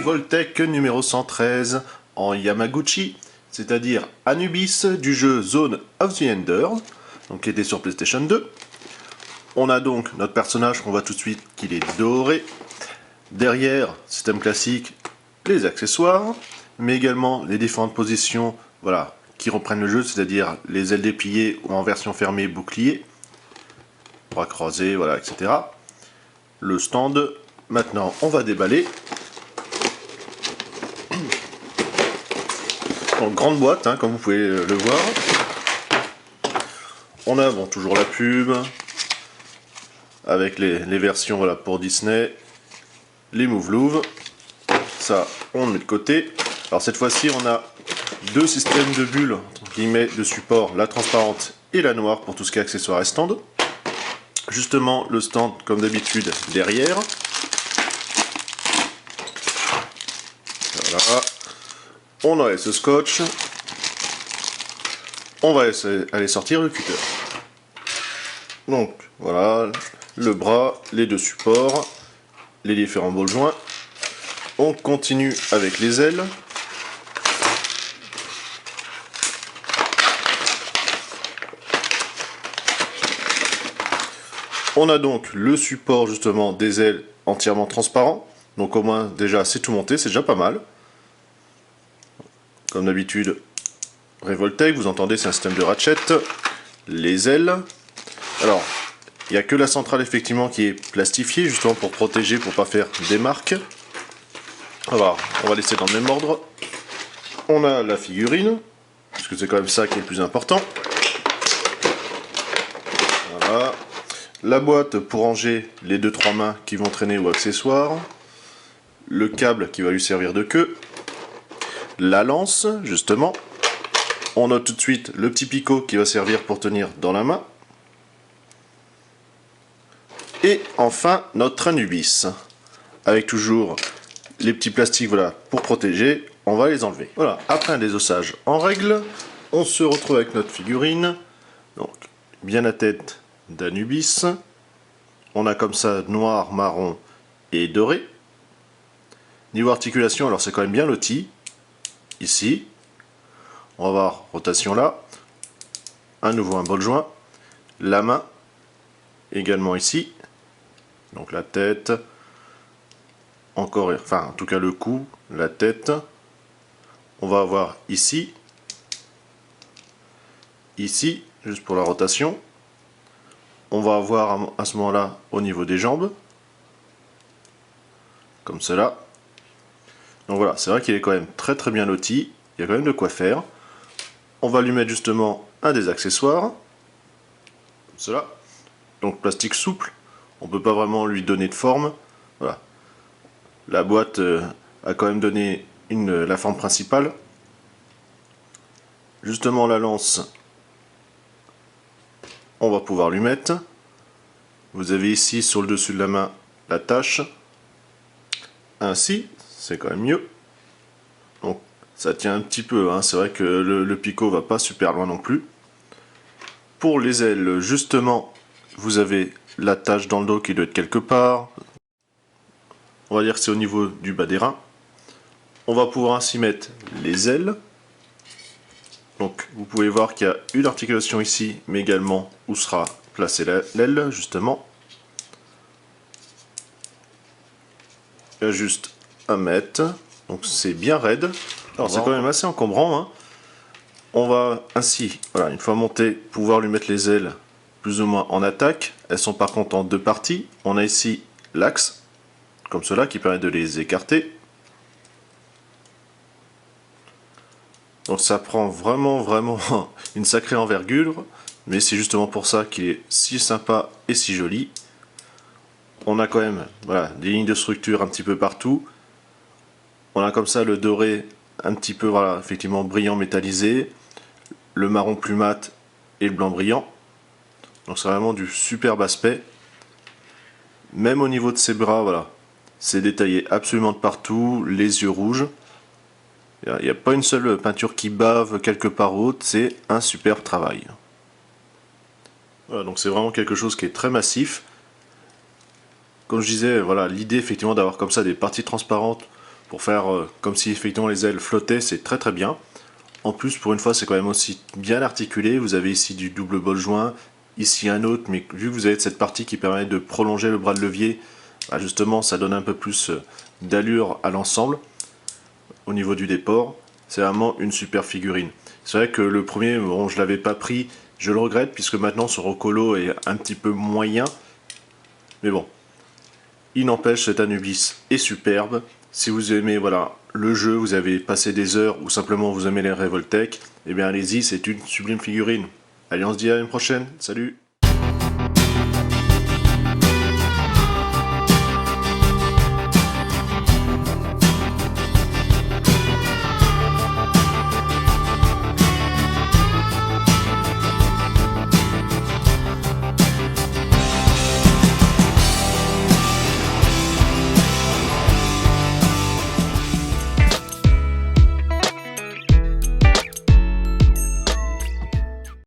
Revoltech numéro 113 en Yamaguchi, c'est-à-dire Anubis du jeu Zone of the Enders, donc qui était sur PlayStation 2. On a donc notre personnage qu'on voit tout de suite qu'il est doré. Derrière, système classique, les accessoires, mais également les différentes positions voilà, qui reprennent le jeu, c'est-à-dire les ailes dépliées ou en version fermée bouclier, bras croisés, voilà, etc. Le stand, maintenant on va déballer. Donc grande boîte, hein, comme vous pouvez le voir. On a bon, toujours la pub, avec les versions voilà, pour Disney, les Mouvelouves, ça on le met de côté. Alors cette fois-ci on a deux systèmes de bulles, entre guillemets, de support, la transparente et la noire pour tout ce qui est accessoires et stand. Justement le stand comme d'habitude derrière. Voilà. On enlève ce scotch. On va aller sortir le cutter. Donc voilà, le bras, les deux supports, les différents ball joints. On continue avec les ailes. On a donc le support justement des ailes entièrement transparent. Donc au moins déjà c'est tout monté, c'est déjà pas mal. Comme d'habitude, Revoltech, vous entendez, c'est un système de ratchet. Les ailes. Alors, il n'y a que la centrale effectivement qui est plastifiée, justement pour protéger, pour pas faire des marques. Alors, on va laisser dans le même ordre. On a la figurine, parce que c'est quand même ça qui est le plus important. Voilà. La boîte pour ranger les 2-3 mains qui vont traîner ou accessoires. Le câble qui va lui servir de queue. La lance, justement. On a tout de suite le petit picot qui va servir pour tenir dans la main. Et enfin, notre Anubis. Avec toujours les petits plastiques voilà, pour protéger. On va les enlever. Voilà, après un désossage en règle, on se retrouve avec notre figurine. Donc, bien la tête d'Anubis. On a comme ça noir, marron et doré. Niveau articulation, alors c'est quand même bien loti. Ici, on va voir rotation là, à nouveau un ball joint, la main, également ici, donc la tête, encore, enfin en tout cas le cou, la tête, on va avoir ici, ici, juste pour la rotation, on va avoir à ce moment-là au niveau des jambes, comme cela. Donc voilà, c'est vrai qu'il est quand même très très bien loti, il y a quand même de quoi faire. On va lui mettre justement un des accessoires, comme cela. Donc plastique souple, on ne peut pas vraiment lui donner de forme. Voilà. La boîte a quand même donné la forme principale. Justement la lance, on va pouvoir lui mettre. Vous avez ici sur le dessus de la main la tâche. Ainsi, c'est quand même mieux. Donc ça tient un petit peu, hein. C'est vrai que le picot va pas super loin non plus. Pour les ailes, justement, vous avez la tâche dans le dos qui doit être quelque part. On va dire que c'est au niveau du bas des reins. On va pouvoir ainsi mettre les ailes. Donc vous pouvez voir qu'il y a une articulation ici, mais également où sera placée l'aile, justement. Il y a juste à mettre. Donc c'est bien raide. Alors c'est quand même assez encombrant, hein. On va ainsi, voilà, une fois monté, pouvoir lui mettre les ailes plus ou moins en attaque. Elles sont par contre en deux parties. On a ici l'axe, comme cela, qui permet de les écarter. Donc ça prend vraiment une sacrée envergure, mais c'est justement pour ça qu'il est si sympa et si joli. On a quand même voilà, des lignes de structure un petit peu partout. On a comme ça le doré un petit peu voilà, effectivement brillant métallisé, le marron plus mat et le blanc brillant. Donc c'est vraiment du superbe aspect. Même au niveau de ses bras, voilà, c'est détaillé absolument de partout, les yeux rouges. Il n'y a pas une seule peinture qui bave quelque part autre, c'est un superbe travail. Voilà, donc c'est vraiment quelque chose qui est très massif. Comme je disais, voilà, l'idée effectivement d'avoir comme ça des parties transparentes pour faire comme si effectivement les ailes flottaient, c'est très très bien. En plus, pour une fois, c'est quand même aussi bien articulé. Vous avez ici du double bol joint, ici un autre, mais vu que vous avez cette partie qui permet de prolonger le bras de levier, bah justement, ça donne un peu plus d'allure à l'ensemble. Au niveau du déport, c'est vraiment une super figurine. C'est vrai que le premier, bon, je l'avais pas pris, je le regrette, puisque maintenant ce Rocolo est un petit peu moyen. Mais bon, il n'empêche, cet Anubis est superbe. Si vous aimez voilà, le jeu, vous avez passé des heures ou simplement vous aimez les Revoltech, eh bien allez-y, c'est une sublime figurine. Allez, on se dit à une prochaine. Salut!